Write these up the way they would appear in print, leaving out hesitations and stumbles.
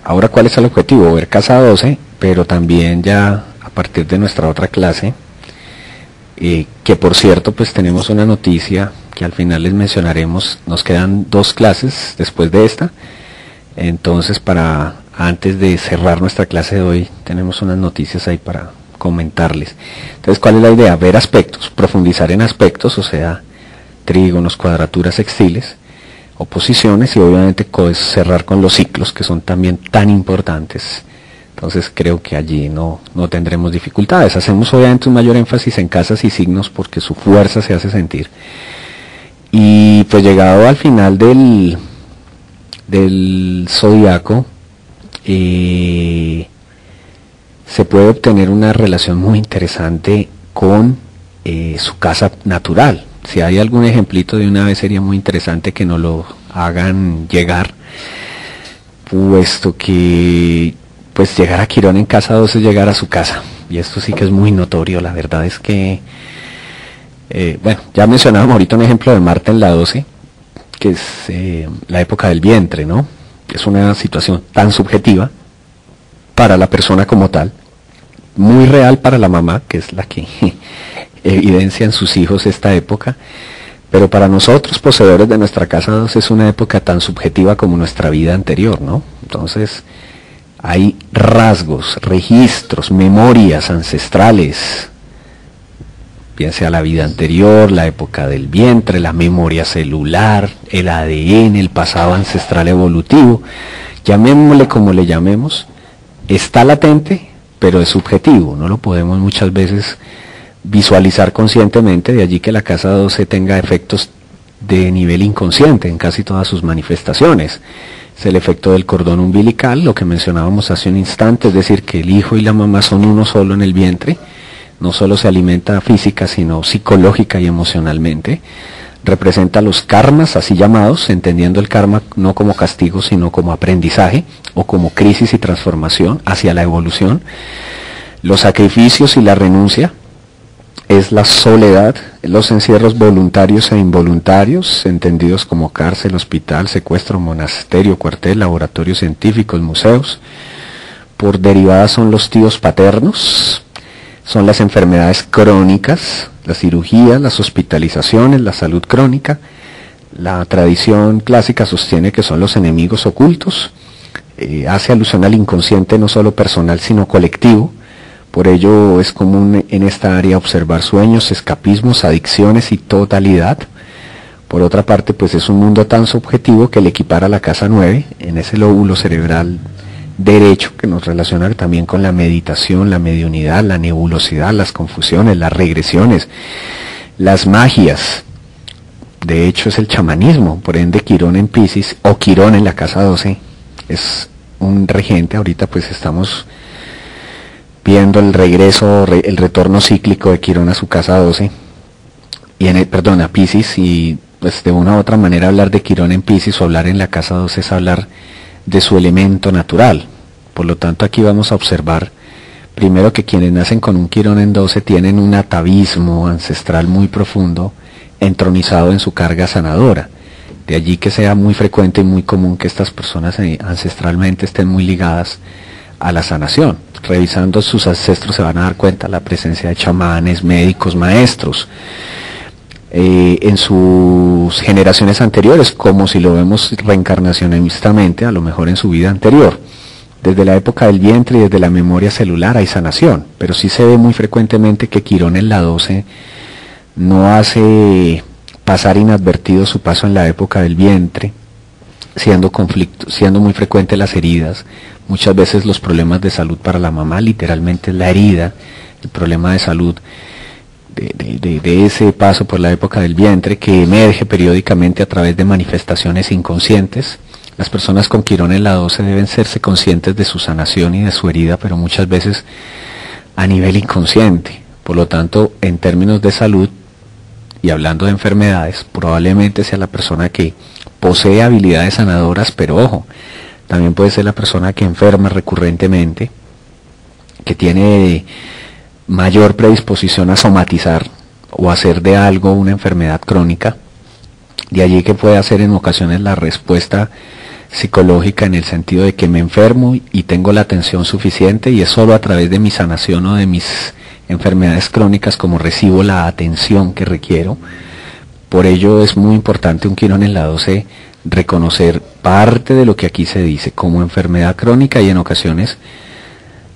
ahora, ¿cuál es el objetivo? Ver casa 12, pero también ya a partir de nuestra otra clase, que por cierto, pues tenemos una noticia que al final les mencionaremos. Nos quedan 2 clases después de esta, entonces antes de cerrar nuestra clase de hoy, tenemos unas noticias ahí para comentarles. Entonces, ¿cuál es la idea? Ver aspectos, profundizar en aspectos, o sea, trígonos, cuadraturas, sextiles, oposiciones, y obviamente cerrar con los ciclos, que son también tan importantes. Entonces creo que allí no tendremos dificultades. Hacemos obviamente un mayor énfasis en casas y signos porque su fuerza se hace sentir. Y pues llegado al final del zodiaco, se puede obtener una relación muy interesante con su casa natural. Si hay algún ejemplito de una vez, sería muy interesante que nos lo hagan llegar, puesto que pues llegar a Quirón en casa 12 es llegar a su casa, y esto sí que es muy notorio. La verdad es que bueno, ya mencionábamos ahorita un ejemplo de Marte en la 12, que es la época del vientre, ¿no? Es una situación tan subjetiva para la persona como tal, muy real para la mamá, que es la que evidencia en sus hijos esta época, pero para nosotros, poseedores de nuestra casa 12, es una época tan subjetiva como nuestra vida anterior, ¿no? Entonces, hay rasgos, registros, memorias ancestrales, bien sea la vida anterior, la época del vientre, la memoria celular, el ADN, el pasado ancestral evolutivo, llamémosle como le llamemos, está latente, pero es subjetivo, no lo podemos muchas veces visualizar conscientemente, de allí que la casa 12 tenga efectos de nivel inconsciente en casi todas sus manifestaciones. Es el efecto del cordón umbilical, lo que mencionábamos hace un instante, es decir, que el hijo y la mamá son uno solo en el vientre, no solo se alimenta física, sino psicológica y emocionalmente. Representa los karmas, así llamados, entendiendo el karma no como castigo, sino como aprendizaje, o como crisis y transformación hacia la evolución. Los sacrificios y la renuncia, es la soledad, los encierros voluntarios e involuntarios, entendidos como cárcel, hospital, secuestro, monasterio, cuartel, laboratorios científicos, museos. Por derivada son los tíos paternos, son las enfermedades crónicas, las cirugías, las hospitalizaciones, la salud crónica. La tradición clásica sostiene que son los enemigos ocultos, hace alusión al inconsciente no solo personal sino colectivo. Por ello es común en esta área observar sueños, escapismos, adicciones y totalidad. Por otra parte, pues es un mundo tan subjetivo que le equipara a la casa 9, en ese lóbulo cerebral derecho, que nos relaciona también con la meditación, la mediunidad, la nebulosidad, las confusiones, las regresiones, las magias. De hecho es el chamanismo. Por ende, Quirón en Piscis, o Quirón en la casa 12, es un regente. Ahorita pues estamos viendo el retorno cíclico de Quirón a su casa 12, y a Piscis, y pues de una u otra manera hablar de Quirón en Piscis o hablar en la casa 12 es hablar de su elemento natural. Por lo tanto, aquí vamos a observar primero que quienes nacen con un Quirón en 12 tienen un atavismo ancestral muy profundo, entronizado en su carga sanadora. De allí que sea muy frecuente y muy común que estas personas ancestralmente estén muy ligadas a la sanación. Revisando sus ancestros se van a dar cuenta de la presencia de chamanes, médicos, maestros en sus generaciones anteriores, como si lo vemos reencarnacionistamente, a lo mejor en su vida anterior. Desde la época del vientre y desde la memoria celular hay sanación, pero sí se ve muy frecuentemente que Quirón en la 12 no hace pasar inadvertido su paso en la época del vientre, siendo muy frecuentes las heridas. Muchas veces los problemas de salud para la mamá, literalmente es la herida, el problema de salud de ese paso por la época del vientre, que emerge periódicamente a través de manifestaciones inconscientes. Las personas con Quirón en la 12 deben serse conscientes de su sanación y de su herida, pero muchas veces a nivel inconsciente. Por lo tanto, en términos de salud y hablando de enfermedades, probablemente sea la persona que posee habilidades sanadoras, pero ojo, también puede ser la persona que enferma recurrentemente, que tiene mayor predisposición a somatizar o hacer de algo una enfermedad crónica. De allí que puede hacer en ocasiones la respuesta psicológica, en el sentido de que me enfermo y tengo la atención suficiente, y es solo a través de mi sanación o de mis enfermedades crónicas como recibo la atención que requiero. Por ello es muy importante un quirón en la 12 reconocer parte de lo que aquí se dice como enfermedad crónica, y en ocasiones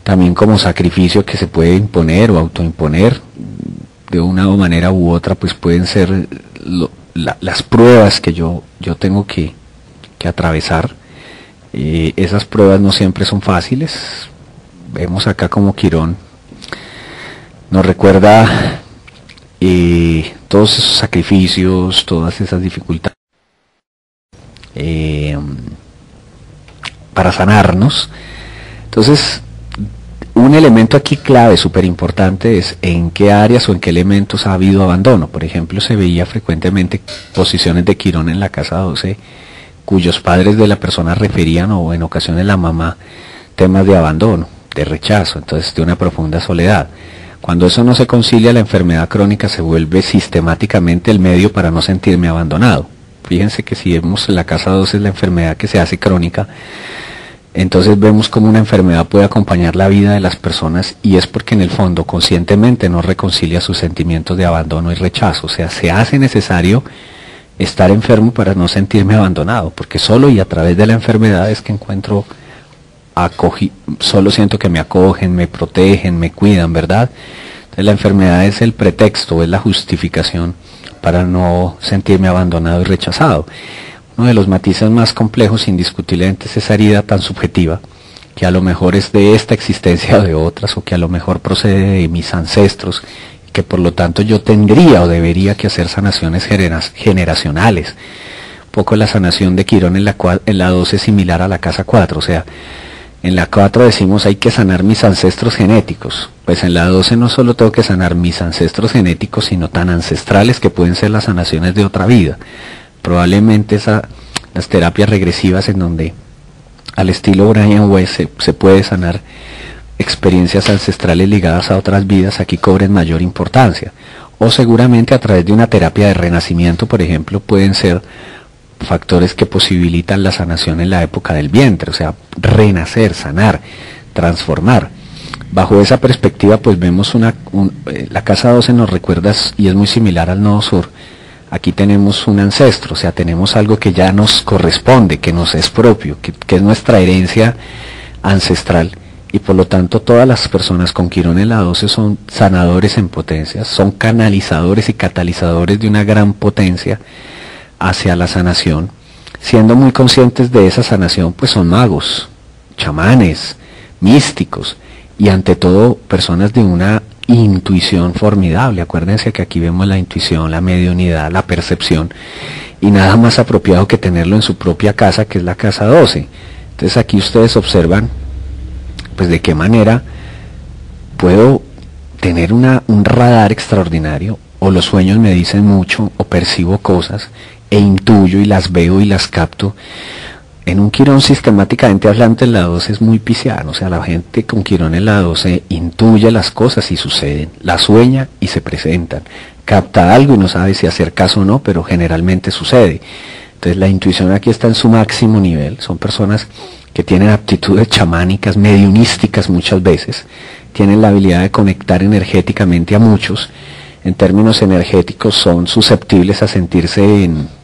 también como sacrificio que se puede imponer o autoimponer de una manera u otra, pues pueden ser las pruebas que yo tengo que atravesar. Esas pruebas no siempre son fáciles. Vemos acá como Quirón nos recuerda todos esos sacrificios, todas esas dificultades para sanarnos. Entonces, un elemento aquí clave, súper importante, es en qué áreas o en qué elementos ha habido abandono. Por ejemplo, se veía frecuentemente posiciones de Quirón en la casa 12, cuyos padres de la persona referían, o en ocasiones la mamá, temas de abandono, de rechazo, entonces de una profunda soledad. Cuando eso no se concilia, la enfermedad crónica se vuelve sistemáticamente el medio para no sentirme abandonado. Fíjense que si vemos en la casa 12 es la enfermedad que se hace crónica, entonces vemos cómo una enfermedad puede acompañar la vida de las personas, y es porque en el fondo conscientemente no reconcilia sus sentimientos de abandono y rechazo. O sea, se hace necesario estar enfermo para no sentirme abandonado, porque solo y a través de la enfermedad es que encuentro solo siento que me acogen, me protegen, me cuidan, ¿verdad? Entonces la enfermedad es el pretexto, es la justificación para no sentirme abandonado y rechazado. Uno de los matices más complejos indiscutiblemente es esa herida tan subjetiva, que a lo mejor es de esta existencia o de otras, o que a lo mejor procede de mis ancestros, y que por lo tanto yo tendría o debería que hacer sanaciones generacionales. Un poco la sanación de Quirón en la 12 es similar a la casa 4, o sea, en la 4 decimos hay que sanar mis ancestros genéticos, pues en la 12 no solo tengo que sanar mis ancestros genéticos, sino tan ancestrales que pueden ser las sanaciones de otra vida. Probablemente las terapias regresivas, en donde al estilo Brian Weiss se puede sanar experiencias ancestrales ligadas a otras vidas, aquí cobren mayor importancia. O seguramente a través de una terapia de renacimiento, por ejemplo, pueden ser factores que posibilitan la sanación en la época del vientre, o sea, renacer, sanar, transformar. Bajo esa perspectiva, pues vemos la casa 12 nos recuerda, y es muy similar al nodo sur. Aquí tenemos un ancestro, o sea, tenemos algo que ya nos corresponde, que nos es propio, que es nuestra herencia ancestral, y por lo tanto todas las personas con Quirón en la 12 son sanadores en potencia, son canalizadores y catalizadores de una gran potencia hacia la sanación. Siendo muy conscientes de esa sanación, pues son magos, chamanes, místicos, y ante todo personas de una intuición formidable. Acuérdense que aquí vemos la intuición, la mediunidad, la percepción, y nada más apropiado que tenerlo en su propia casa, que es la casa 12. Entonces aquí ustedes observan pues de qué manera puedo tener un radar extraordinario, o los sueños me dicen mucho, o percibo cosas e intuyo y las veo y las capto. En un Quirón sistemáticamente hablando en la 12 es muy pisciano, o sea, la gente con Quirón en la 12 intuye las cosas y suceden, las sueña y se presentan, capta algo y no sabe si hacer caso o no, pero generalmente sucede. Entonces la intuición aquí está en su máximo nivel. Son personas que tienen aptitudes chamánicas, mediunísticas muchas veces, tienen la habilidad de conectar energéticamente a muchos. En términos energéticos son susceptibles a sentirse en